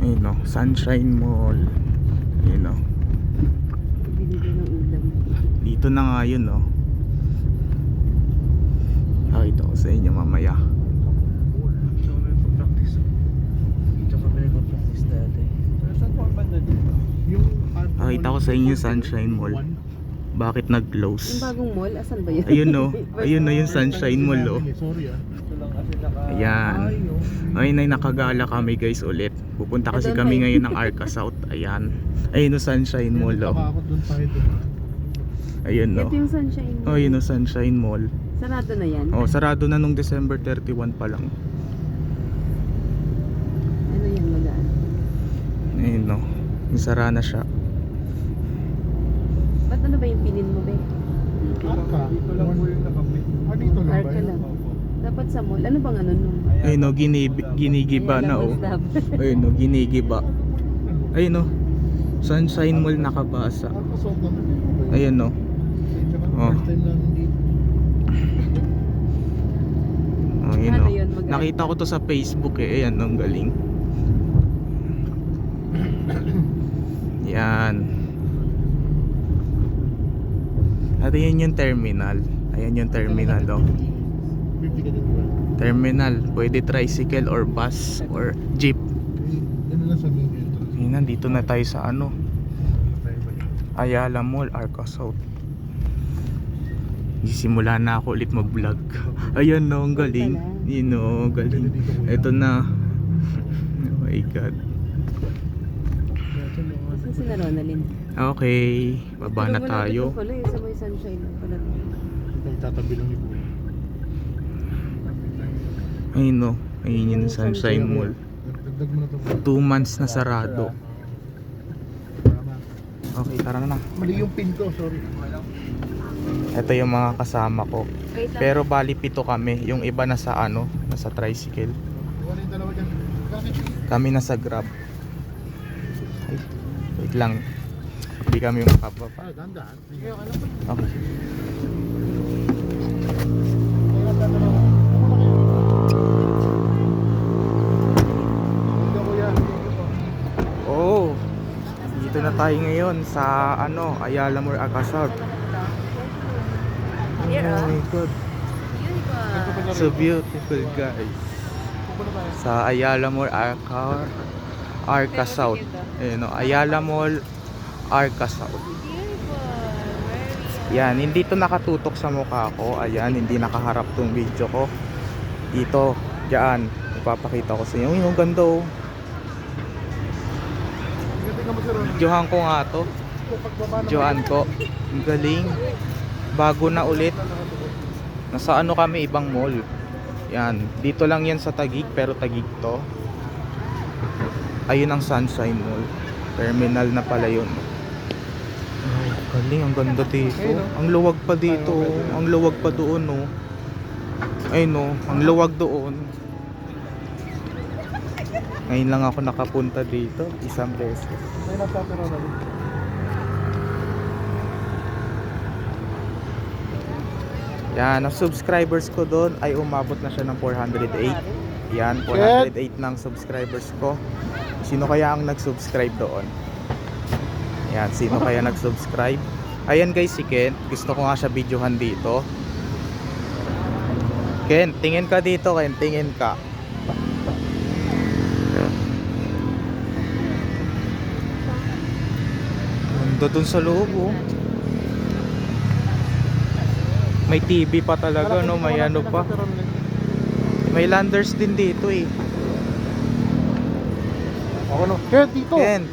Ayun o, Sunshine Mall. Ayun o. Binigay ng ulam. Dito na nga yun o. Pakita ko sa inyo mamaya. Pakita ko sa inyo Sunshine Mall. Bakit Yung nag-close? bagong mall, asan ba yun? Ayun o. Ayun na yung Sunshine Mall o. Sorry Ayan. Ayun ay nakagala kami guys ulit. Pupunta kasi Doon kami pa ngayon ng Arca South. Ayan. Ayun o Sunshine Mall o. Ayun o. Ito yung Sunshine Mall. Oh, yun o Sunshine Mall. Sarado na yan? Oh, sarado na nung December 31 pa lang. Ano yan, magaan? Ayun o. Sara na siya. Ba't ano ba yung pinin mo, be? Dito lang po yung nakapit. Dito lang ba Arca yun? lang. Dapat sa mall. Ano bang ano nun? Ayun o, ginigiba na o. Ayun o, ginigiba. Ayun o. Sunshine Mall nakabasa. Arcasot naman eh. Ayun o. Oh. First time namin dito. Oh, yun Ano o. yun, mag- Nakita ko to sa Facebook eh. Ayan, ang galing. Yan. At yun yung terminal. Ayan yung terminal o. 50 ka din ba? Terminal. Pwede tricycle or bus or jeep. Yan na sa main entrance. Ayun, nandito na tayo sa ano. Ayala Mall, Arca South. Simula na ako ulit mag-vlog. Ayan no, ang galing. Yun no, ang galing. Ito na. Oh my god. Saan si na Ronaldin? Okay, baba na tayo. Ito pala sa may Sunshine Mall pala. Nagtatabi lang ni Bulo. Ayun no, ayun yung Sunshine Mall. Dagdag mo na ito. 2 months na sarado. Okay, tara na. Mali yung pin ko, sorry. Ito yung mga kasama ko. Pero bali 7 kami. Yung iba nasa ano, nasa tricycle. Wala yung dalawa dyan. Kami nasa Grab. Ay, wait lang. Hindi kami makababa. Dahan-dahan. Okay. Oh, dito na tayo ngayon sa ano, Ayala Mall, Arca South. Oh my god, so beautiful guys. Sa Ayala Mall, Arca South. Ayun, no, Ayala Mall, Arca South. Yan, hindi to nakatutok sa mukha ko. Ayan, hindi nakaharap tong video ko. Dito, diyan, ipapakita ko sa inyo. Yung ganda oh. Videohan ko nga to. Videohan ko. Ang galing. Bago na ulit. Nasa ano kami, ibang mall. Yan, dito lang yan sa Taguig, pero Taguig to. Ayun ang Sunshine Mall. Terminal na pala yun. Galing, ang ganda dito. Ang luwag pa dito. Ang luwag pa doon, no. Ay, no. Ang luwag doon. Ngayon lang ako nakapunta dito. Isang beses. May nagtatiro na rin. Yan, ang subscribers ko doon ay umabot na siya ng 408. Yan, 408 ng subscribers ko. Sino kaya ang nag-subscribe doon? Yan, sino kaya nag-subscribe? Ayan guys, si Ken. Gusto ko nga siya videohan dito. Ken, tingin ka dito, Ken. Tingin ka. Ganda dun sa loob, oh. May TV pa talaga, no? May ano pa. May landers din dito, eh. Ako no. Kaya dito. Ken.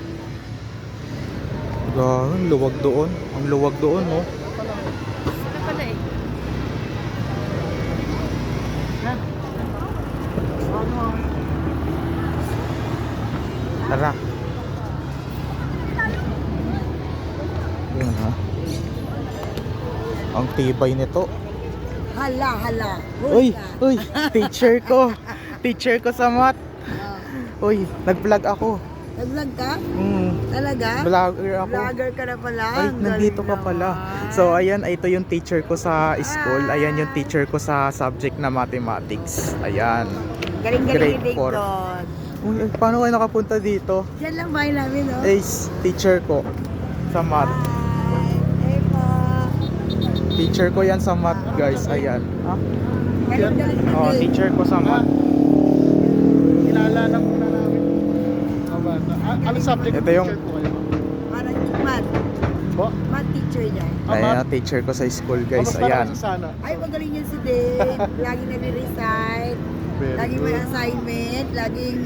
Ang luwag doon. Ang luwag doon, no? Sila pala eh. Tara. Yun, ha? Ang tibay nito. Hala, hala. Uy, uy, teacher ko. Teacher ko sa math. Uy, nag-vlog ako. Nag-vlog ka? Mm, Talaga? vlogger ako. Vlogger ka na pala. Ay, Ang nandito galing ka pala. naman. So, ayan, ito yung teacher ko sa school. Ayan yung teacher ko sa subject na mathematics. Ayan. Galing-galing grade ni four. Dicton. Uy, paano kayo nakapunta dito? Diyan lang bahay namin, no? Ace, teacher ko sa math. Hi. Hey po. Teacher ko yan sa math, guys. Ayan. Galing-galing na Oh, din. teacher ko sa math. Kilala muna namin. Mga bata. Anong subject Ito yung- teacher po kayo? Parang math. Po? Math teacher dyan. Ayan, teacher ko sa school, guys. Kamusta Ayan. naman sa sana? Ay, magaling yan si Dave. Lagi nag-recite. Very Laging may good. assignment. Laging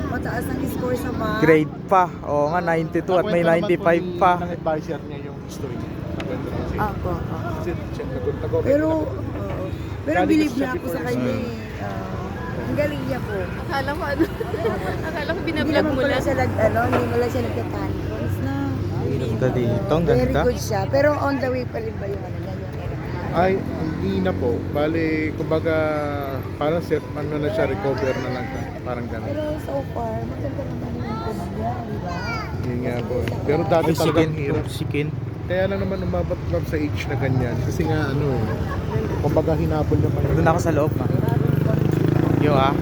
mataas ang score sa math. Grade pa. Oo nga, 92 at may 95 pa. Ng advisor niya yung history niya. Naganda na kasi. Ako. Kasi siya nag-go. Pero, oo. Pero Galing believe kasi siya na ako sa before kanya. his- Ang galing niya po. Akala ko ano. Akala ko Hindi binablog naman mo pala lang. siya hindi mo lang siya nagtatantrums na. Ganda dito, ang Very ganda. good siya. Pero on the way pa rin ba yung ano niya? Yung aeroplane? Ay, hindi na po. Bali, kumbaga, parang set, ano na siya, recover na lang. Parang gano'n. Pero so far, maganda naman yung kumagya, di ba? Yun nga po. Pero dati Ay, talagang sikin. hirap. Sikin. Kaya lang naman umabot lang sa age na ganyan. Kasi nga ano eh, kumbaga hinabol niya pa yun. Doon ako sa loob, ma. Yo, ah.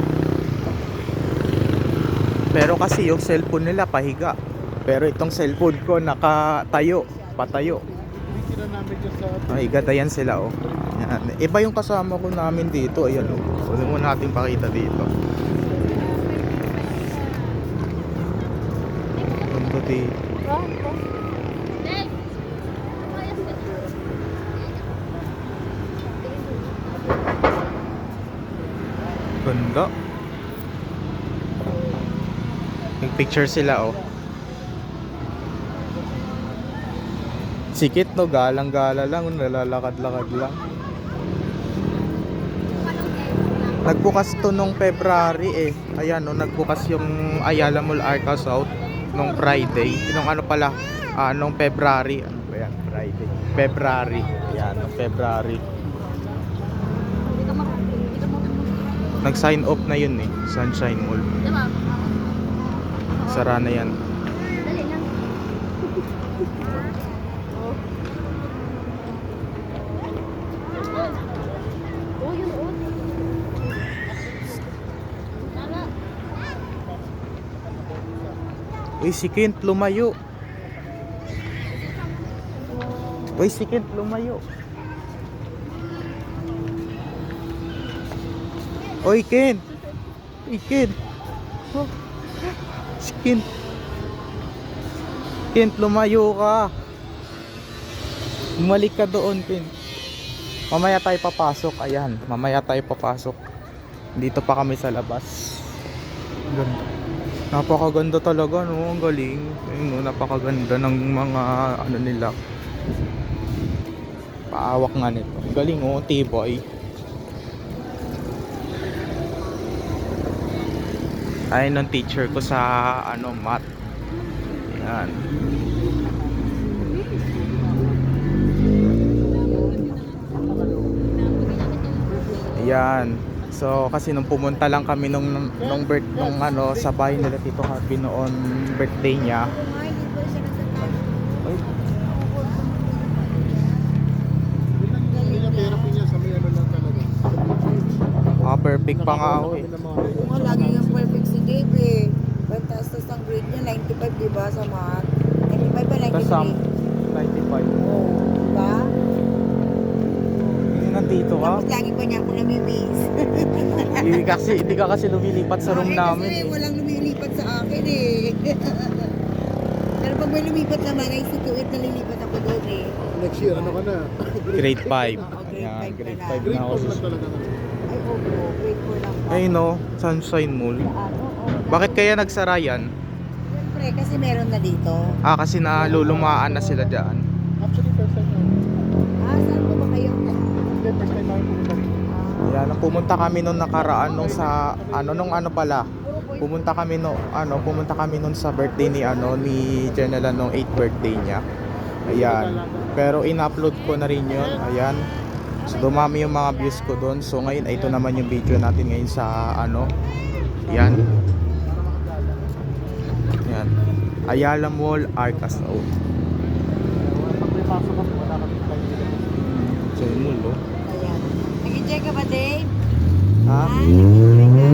Pero kasi yung cellphone nila pahiga. Pero itong cellphone ko nakatayo, patayo. Hindi namin dyan sa... Pahiga yan sila, oh. Yan. Iba yung kasama ko namin dito. Ayan, oh. Pwede mo natin pakita dito. Ganda dito. Ganda. Nag-picture sila, oh. Sikit, no? Galang-gala lang. Nalalakad-lakad lang. Nagbukas to nung February, eh. Ayan, no? Nagbukas yung Ayala Mall Arca South nung Friday. Nung ano pala? Nung February. Ano ba yan? Friday. February. Ayan, nung February. Nag-sign off na yun, eh. Sunshine Mall. Sara na yan. Uy, si Kent, lumayo. Uy, si Kent, lumayo. Uy, Kent. Uy, Kent. Oh. Si Kent. Kent, lumayo ka. Bumalik ka doon, Kent. Mamaya tayo papasok. Ayan, mamaya tayo papasok. Dito pa kami sa labas. Ganda. Napakaganda talaga, no? Ang galing. Ayun, no? Napakaganda ng mga ano nila. Paawak nga nito. Ang galing, oh. T-boy. Ayun ng teacher ko sa ano, math. Yan. Ayan. So kasi nung pumunta lang kami nung ano sa bahay nila Tito Happy noon birthday niya. Ay, Pero pinya sa may ano lang talaga. perfect pa nga ako eh. Oo, lagi yung perfect si Dave eh. Fantastic ang grade niya, 95 diba sa math? 95 ba, 93? Tapos 95. Oo, diba? Nandito ka? Tapos lagi pa niya ako namimiss. Hindi ka kasi lumilipat sa room namin Kasi eh. walang lumilipat sa akin eh. Pero pag may lumipat naman, ay si Tuit na lilipat ako doon eh. Next year, ano ka na? Grade 5. grade Ayan, five grade ka 5 na. na Grade ako. 4 lang talaga. Ay, oo, grade 4 lang pa. Ay no, Sunshine Mall. Ano, oo. Bakit kaya nagsara yan? Siyempre, kasi meron na dito. Kasi nalulumaan na sila dyan. Actually, first time namin. Saan po ba kayo? Hindi, first time namin pumunta rin. Ayan, nung pumunta kami nung nakaraan nung sa nung ano pala. Pumunta kami nun sa birthday ni ni Janela nung 8th birthday niya. Ayan. Pero in-upload ko na rin 'yon. Ayan. So, dumami yung mga views ko doon. So ngayon ito naman yung video natin ngayon sa Ayan. Ayan. Ayala Mall Arca South. Pag may pasok kami, wala kami tayo dito. So yung mall, oh. Ayan. Nag-enjoy ka ba, Dave? Ha? Nag-enjoy ka?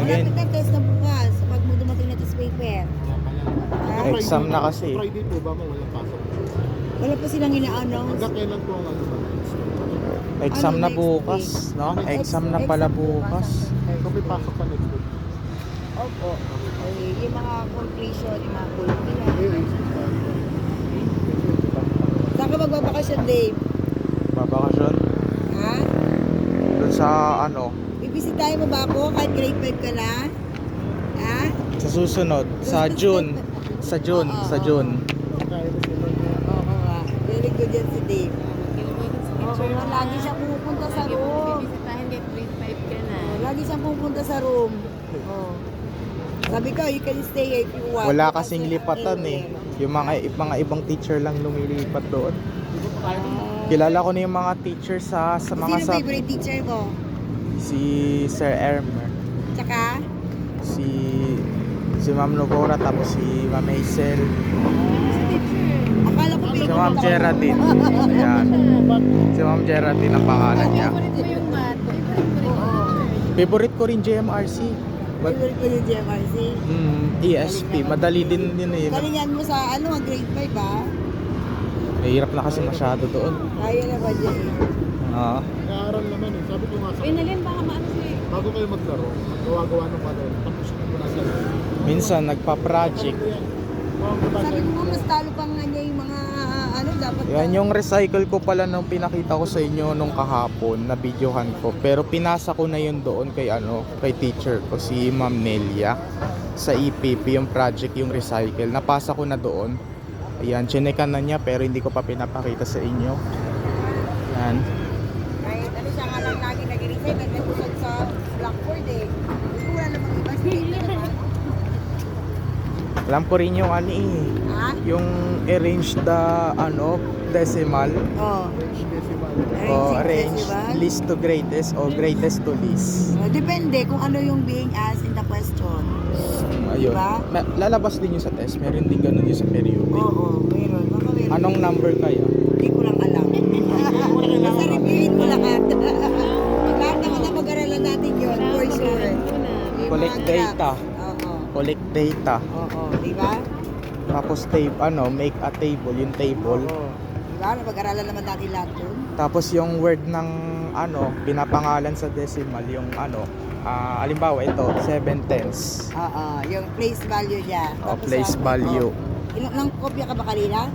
Again. Malapit na test na bukas. Pag mo dumating na test paper. Ha? Exam na kasi. Friday po ba mo walang pasok? Wala pa silang ina-announce. Hanggang kailan po ang ano ba? Exam Ano, na next bukas, no? Exam na pala bukas. So may pasok ka next week. Opo. Ay, yung mga completion, yung mga kulpila. Saan ka magbabakasyon, Dave? Babakasyon. Ha? Doon sa ano, Bibisitahin mo ba ako kahit grade 5 ka na? Ha? sa susunod, sa June. Sa June, sa June. Oo nga. Very good yan si Dave. Oo nga, lagi siya pumupunta sa room. Bibisitahin kahit grade 5 ka na. Lagi siyang pumupunta sa room. Oo. Sabi ko, you can stay if you want. Wala kasing lipatan eh. Yung mga ibang teacher lang lumilipat doon. Kilala ko na yung mga teacher sa mga Sino favorite teacher mo? si Sir Ermer, Tsaka? si Ma'am Novora, tapos si Ma'am Hazel, Akala ko si Ma'am Geraldine. Ayan. Si Ma'am Geraldine ang pangalan niya. Favorite mo yung math. Favorite ko rin JMRC. Favorite ko yung GMRC. ESP. Madali din eh. Galingan mo sa ano, grade 5 ba? Mahirap na kasi masyado doon. Kaya na ba dyan? Ah. Nag-aaral naman eh. Sabi ko nga sa Pinalin, baka maano siya. bago kayo maglaro, gawa-gawa ng ano, tapos na muna sa Minsan nagpa-project. Sabi ko nga, mas talo pang nga niya yung mga ano, dapat Yan yung recycle ko pala nung pinakita ko sa inyo nung kahapon na videohan ko. Pero pinasa ko na yun doon kay teacher ko, si Ma'am Nelia. Sa EPP yung project, yung recycle. Napasa ko na doon. Ayan, chinekan na niya pero hindi ko pa pinapakita sa inyo. Yan. kahit ano siya nga lang lagi nag-resign, nag-usad sa blackboard eh. Wala namang ibang state. Alam ko rin yung ano eh. Ha? Yung arrange the decimal. Oo. O Arrange, arrange diba? least to greatest o greatest to least. Depende kung ano yung being asked in the question. Ayun. Diba? Lalabas din yun sa test. Meron din ganun yun sa periodic. Oo, meron. Baka meron. Anong number kaya? Hindi ko lang alam. Basta reviewin ko lahat. Lahat naman na mag-aralan natin yun, for sure. Yung Collect mga data. graphs. Oo. Collect data. Oo, di ba? Tapos make a table, yung table. Oo. Di ba? Napag-aralan naman natin lahat yun. Tapos yung word ng pinapangalan sa decimal, yung halimbawa ito, 7/10. Oo, yung place value niya. O, Tapos place value. Ilang kopya ka ba kanina?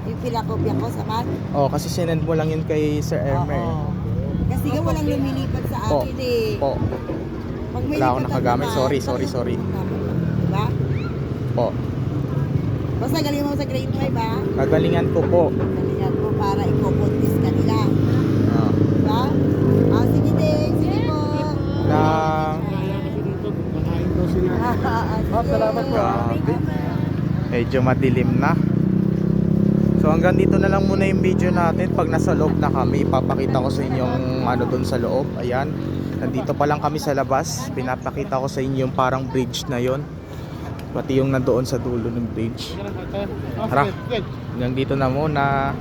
Yung pila kopya ko sa math? Oh, kasi sinend mo lang yun kay Sir Ermer. Oo. Kasi nga walang lumilipat sa Po. akin eh. Po. Pag may Wala akong lipatan nakagamit. naman, Sorry. Diba? Po. Basta galing mo sa grade 5 ha? Kagalingan ko po. Galingan mo para ikopuntis ka nila. Ah. Diba? Sige din. Sige po. Na kaya kasi dito, nakain daw sila. Salamat po. grabe. Medyo madilim na. So hanggang dito na lang muna yung video natin. Pag nasa loob na kami, papakita ko sa inyo yung doon sa loob. Ayan. Nandito pa lang kami sa labas. Pinapakita ko sa inyo yung parang bridge na yon. Pati yung nandoon sa dulo ng bridge. Tara. Hanggang dito na muna.